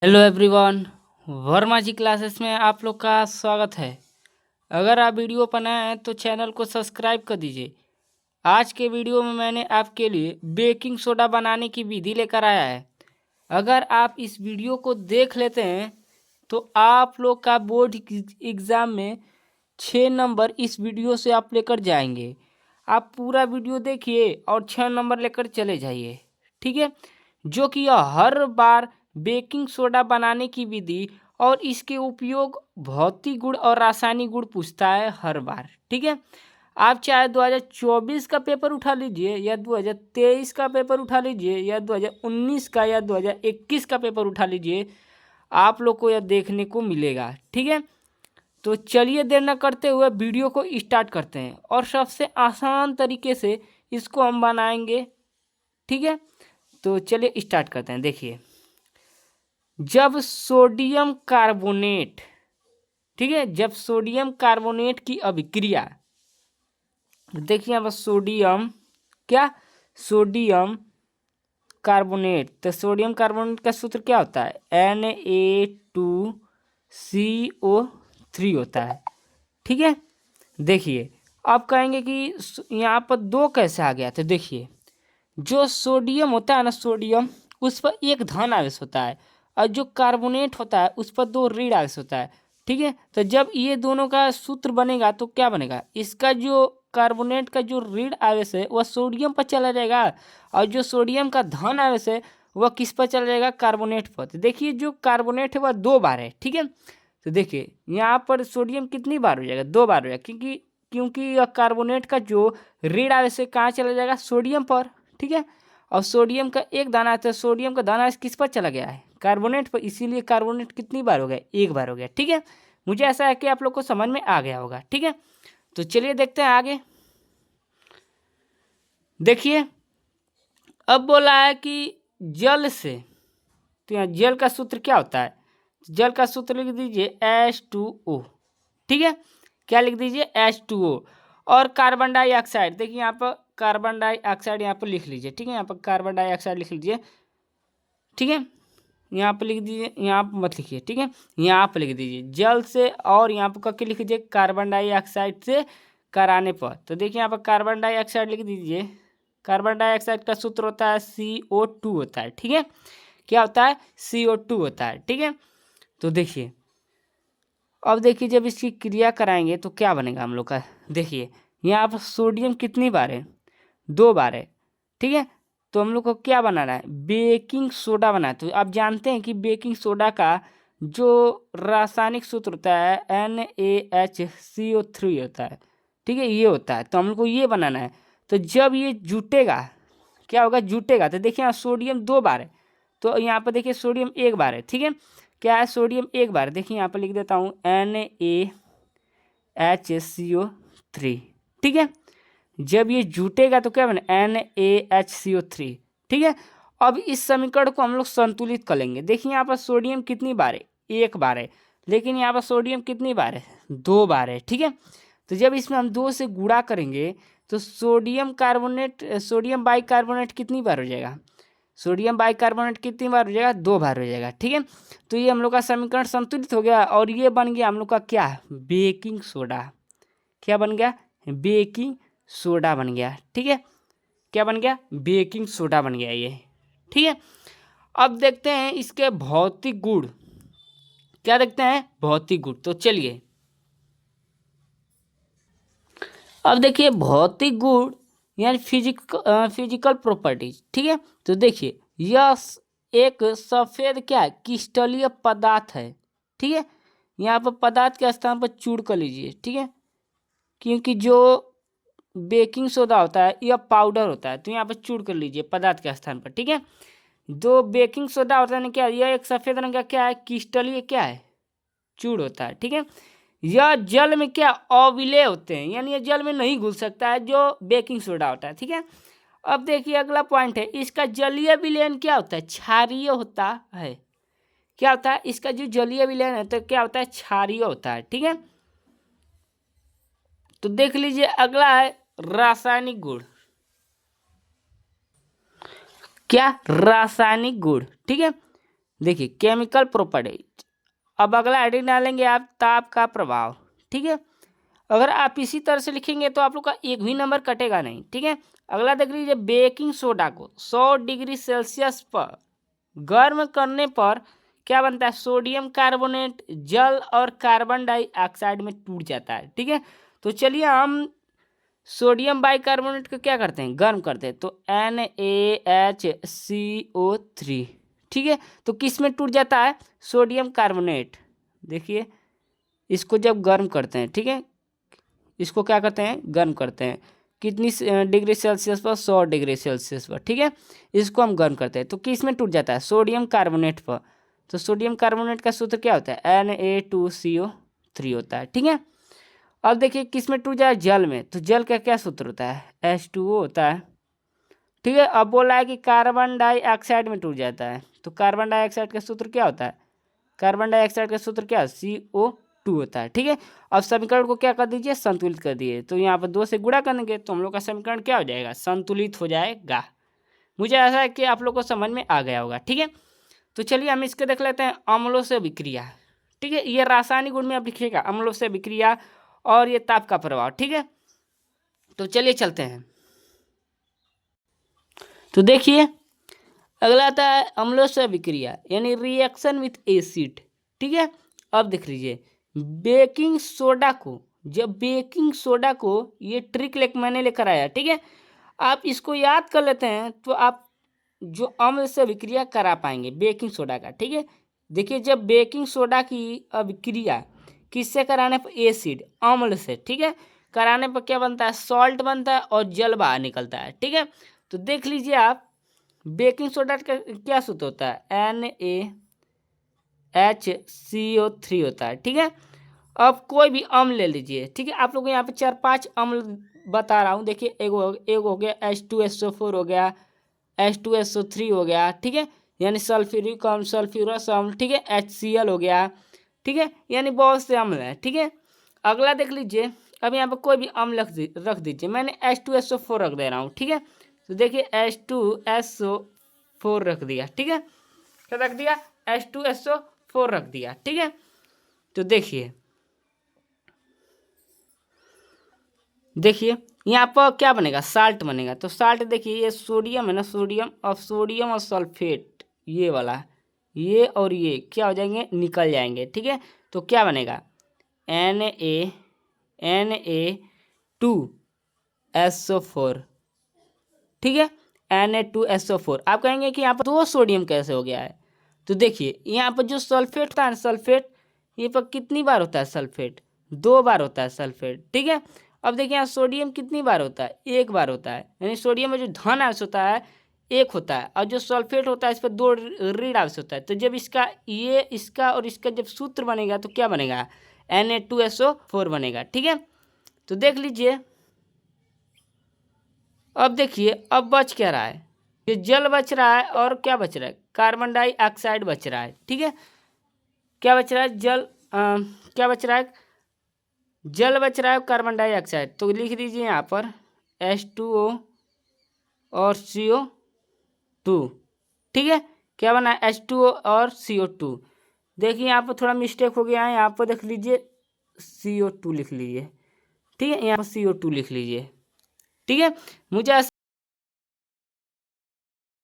Hello everyone, Verma जी classes में आप लोग का स्वागत है। अगर आप वीडियो पर नए हैं तो चैनल को सब्सक्राइब कर दीजिए। आज के वीडियो में मैंने आपके लिए बेकिंग सोडा बनाने की विधि लेकर आया है। अगर आप इस वीडियो को देख लेते हैं तो आप लोग का बोर्ड एग्ज़ाम में 6 नंबर इस वीडियो से आप लेकर जाएंगे। आप पूरा वीडियो देखिए और 6 नंबर लेकर चले जाइए, ठीक है। जो कि यह हर बार बेकिंग सोडा बनाने की विधि और इसके उपयोग भौतिक गुण और रासायनिक गुण पूछता है हर बार, ठीक है। आप चाहे 2024 का पेपर उठा लीजिए या 2023 का पेपर उठा लीजिए या 2019 का या 2021 का पेपर उठा लीजिए, आप लोग को यह देखने को मिलेगा, ठीक है। तो चलिए देर न करते हुए वीडियो को स्टार्ट करते हैं और सबसे आसान तरीके से इसको हम बनाएंगे, ठीक है। तो चलिए स्टार्ट करते हैं। देखिए, जब सोडियम कार्बोनेट, ठीक है, जब सोडियम कार्बोनेट की अभिक्रिया, देखिए यहाँ पर सोडियम, क्या, सोडियम कार्बोनेट, तो सोडियम कार्बोनेट का सूत्र क्या होता है, Na2CO3 होता है, ठीक है। देखिए, आप कहेंगे कि यहाँ पर दो कैसे आ गया, तो देखिए, जो सोडियम होता है ना, सोडियम, उस पर एक धन आवेश होता है और जो कार्बोनेट होता है उस पर दो ऋण आवेश होता है, ठीक है। तो जब ये दोनों का सूत्र बनेगा तो क्या बनेगा, इसका जो कार्बोनेट का जो ऋण आवेश है वह सोडियम पर चला जाएगा और जो सोडियम का धन आवेश है वह किस पर चला जाएगा, कार्बोनेट पर। तो देखिए, जो कार्बोनेट है वह 2 बार है, ठीक है। तो देखिए यहाँ पर सोडियम कितनी बार हो जाएगा, 2 बार हो जाएगा, क्योंकि यह कार्बोनेट का जो ऋण आवेश है कहाँ चला जाएगा, सोडियम पर, ठीक है। और सोडियम का एक दाना है तो सोडियम का दाना किस पर चला गया है, कार्बोनेट पर, इसीलिए कार्बोनेट कितनी बार हो गया, 1 बार हो गया, ठीक है। मुझे ऐसा है कि आप लोग को समझ में आ गया होगा, ठीक है। तो चलिए देखते हैं आगे। देखिए, अब बोला है कि जल से, तो यहाँ जल का सूत्र क्या होता है, जल का सूत्र लिख दीजिए H2O, ठीक है। क्या लिख दीजिए, H2O। और कार्बन डाइऑक्साइड, देखिए यहाँ पर कार्बन डाइऑक्साइड यहाँ पर लिख लीजिए, ठीक है। यहाँ पर कार्बन डाइऑक्साइड लिख लीजिए, ठीक है। यहाँ पर लिख दीजिए, यहाँ पर मत लिखिए, ठीक है। यहाँ पर लिख दीजिए जल से और यहाँ पर करके लिख दीजिए कार्बन डाइऑक्साइड से कराने पर। तो देखिए यहाँ पर कार्बन डाइऑक्साइड लिख दीजिए, कार्बन डाइऑक्साइड का सूत्र होता है CO2 होता है, ठीक है। क्या होता है, CO2 होता है, ठीक है। तो देखिए, अब देखिए जब इसकी क्रिया कराएंगे तो क्या बनेगा हम लोग का, देखिए यहाँ पर सोडियम कितनी बार है, 2 बार है, ठीक है। तो हम लोग को क्या बनाना है, बेकिंग सोडा बनाना है। तो आप जानते हैं कि बेकिंग सोडा का जो रासायनिक सूत्र होता है NaHCO3 होता है, ठीक है, ये होता है। तो हम लोग को ये बनाना है। तो जब ये जुटेगा, क्या होगा, जुटेगा, तो देखिए यहाँ सोडियम 2 बार है, तो यहाँ पर देखिए सोडियम 1 बार है, ठीक है। क्या है, सोडियम 1 बार, देखिए यहाँ पर लिख देता हूँ NaHCO3, ठीक है। जब ये जुटेगा तो क्या बने, NaHCO3, ठीक है। अब इस समीकरण को हम लोग संतुलित कर लेंगे। देखिए यहाँ पर सोडियम कितनी बार है, 1 बार है, लेकिन यहाँ पर सोडियम कितनी बार है, 2 बार है, ठीक है। तो जब इसमें हम 2 से गुणा करेंगे तो सोडियम कार्बोनेट, सोडियम बाइकार्बोनेट कितनी बार हो जाएगा, सोडियम बाइकार्बोनेट कितनी बार हो जाएगा, 2 बार हो जाएगा, ठीक है। तो ये हम लोग का समीकरण संतुलित हो गया और ये बन गया हम लोग का क्या, बेकिंग सोडा। क्या बन गया, बेकिंग सोडा बन गया, ठीक है। क्या बन गया, बेकिंग सोडा बन गया ये, ठीक है। अब देखते हैं इसके भौतिक गुण, क्या देखते हैं, भौतिक गुण। तो चलिए अब देखिए भौतिक गुण यानी फिजिकल प्रॉपर्टीज, ठीक है। तो देखिए यह एक सफ़ेद क्या है, क्रिस्टलीय पदार्थ है, ठीक है। यहाँ पर पदार्थ के स्थान पर चूड़ कर लीजिए, ठीक है, क्योंकि जो बेकिंग सोडा होता है यह पाउडर होता है, तो यहाँ पर चूड़ कर लीजिए पदार्थ के स्थान पर, ठीक है। जो बेकिंग सोडा होता है ना, क्या, यह एक सफ़ेद रंग का क्या है, क्रिस्टलीय क्या है, चूड़ होता है, ठीक है। यह जल में क्या, अविलेय होते हैं, यानी यह जल में नहीं घुल सकता है, जो बेकिंग सोडा होता है, ठीक है। अब देखिए अगला पॉइंट है, इसका जलीय विलयन क्या होता है, क्षारीय होता है। क्या होता है, इसका जो जलीय विलयन है तो क्या होता है, क्षारीय होता है, ठीक है। तो देख लीजिए अगला है रासायनिक गुण, क्या, रासायनिक गुण, ठीक है। देखिए केमिकल प्रॉपर्टीज। अब अगला हेडिंग डालेंगे आप ताप का प्रभाव। ठीक है, अगर आप इसी तरह से लिखेंगे तो आप लोग का एक भी नंबर कटेगा नहीं। ठीक है, अगला देख लीजिए, बेकिंग सोडा को 100 डिग्री सेल्सियस पर गर्म करने पर क्या बनता है? सोडियम कार्बोनेट जल और कार्बन डाइऑक्साइड में टूट जाता है। ठीक है, तो चलिए हम सोडियम बाइकार्बोनेट को क्या करते हैं? गर्म करते हैं, तो NaHCO3। ठीक है, तो किस में टूट जाता है? Sodium carbonate. देखिए इसको जब गर्म करते हैं, ठीक है, इसको क्या करते हैं? गर्म करते हैं। कितनी डिग्री सेल्सियस पर? 100 डिग्री सेल्सियस पर। ठीक है, इसको हम गर्म करते हैं तो किस में टूट जाता है? सोडियम कार्बोनेट पर। तो सोडियम कार्बोनेट का सूत्र क्या होता है? Na2CO3 होता है। ठीक है, अब देखिए किस में टूट जाए? जल में। तो जल का क्या सूत्र होता है? H2O होता है। ठीक है, अब बोला है कि कार्बन डाइऑक्साइड में टूट जाता है, तो कार्बन डाइऑक्साइड का सूत्र क्या होता है? कार्बन डाइऑक्साइड का सूत्र क्या है? CO2 होता है। ठीक है, अब समीकरण को क्या कर दीजिए? संतुलित कर दिए। तो यहाँ पर 2 से गुणा करेंगे तो हम लोग का समीकरण क्या हो जाएगा? संतुलित हो जाएगा। मुझे ऐसा है कि आप लोग को समझ में आ गया होगा। ठीक है, तो चलिए हम इसके देख लेते हैं, अम्लों से अभिक्रिया। ठीक है, ये रासायनिक गुण में आप लिखिएगा, अम्लों से अभिक्रिया और ये ताप का प्रभाव। ठीक है, तो चलिए चलते हैं। तो देखिए अगला आता है अम्लों से अभिक्रिया यानी रिएक्शन विथ एसिड। ठीक है, अब देख लीजिए, बेकिंग सोडा को, जब बेकिंग सोडा को, ये ट्रिक मैंने लेकर आया। ठीक है, आप इसको याद कर लेते हैं तो आप जो अम्ल से अभिक्रिया करा पाएंगे बेकिंग सोडा का। ठीक है, देखिए जब बेकिंग सोडा की अभिक्रिया किससे कराने पर? एसिड, अम्ल से। ठीक है, कराने पर क्या बनता है? सॉल्ट बनता है और जल बाहर निकलता है। ठीक है, तो देख लीजिए आप, बेकिंग सोडा का क्या सूत्र होता है? NaHCO3 होता है। ठीक है, अब कोई भी अम्ल ले लीजिए। ठीक है, आप लोग को यहाँ पे 4-5 अम्ल बता रहा हूँ। देखिए एक हो गया H2SO4 हो गया, H2SO3 हो गया। ठीक है, यानी सल्फ्यूरिक अम्ल, सल्फ्यूरस अम्ल। ठीक है, HCl हो गया। ठीक है, यानी बहुत से अम्ल हैं। ठीक है, अगला देख लीजिए, अब यहाँ पर कोई भी अम्ल रख दीजिए। मैंने H2SO4 रख दे रहा हूँ। ठीक है, तो देखिए H2SO4 रख दिया। ठीक है, क्या रख दिया? H2SO4 रख दिया। ठीक है, तो देखिए यहाँ पर क्या बनेगा? साल्ट बनेगा। तो साल्ट देखिए, ये सोडियम है ना, सोडियम और सल्फेट, ये वाला, ये और ये क्या हो जाएंगे? निकल जाएंगे। ठीक है, तो क्या बनेगा? Na2SO4। ठीक है, Na2SO4। आप कहेंगे कि यहाँ पर 2 सोडियम कैसे हो गया है? तो देखिए यहाँ पर जो सल्फेट होता है, सल्फेट, ये पर कितनी बार होता है? सल्फेट 2 बार होता है सल्फेट। ठीक है, अब देखिए यहाँ सोडियम कितनी बार होता है? 1 बार होता है। यानी सोडियम में जो धन अंश होता है 1 होता है, और जो सल्फेट होता है इस पर 2 ऋण अंश होता है। तो जब इसका और इसका जब सूत्र बनेगा तो क्या बनेगा? Na2SO4 बनेगा। ठीक है, तो देख लीजिए, अब देखिए अब बच क्या रहा है? ये जल बच रहा है और क्या बच रहा है? कार्बन डाइऑक्साइड बच रहा है। ठीक है, क्या बच रहा है? क्या बच रहा है? जल बच रहा है, कार्बन डाइऑक्साइड। तो लिख दीजिए यहाँ पर H2O और CO2। ठीक है, क्या बना? H2O और CO2। देखिए यहाँ पर थोड़ा मिस्टेक हो गया है, यहाँ पर देख लीजिए CO2 लिख लीजिए। ठीक है, यहाँ पर CO2 लिख लीजिए। ठीक है, मुझे ऐसा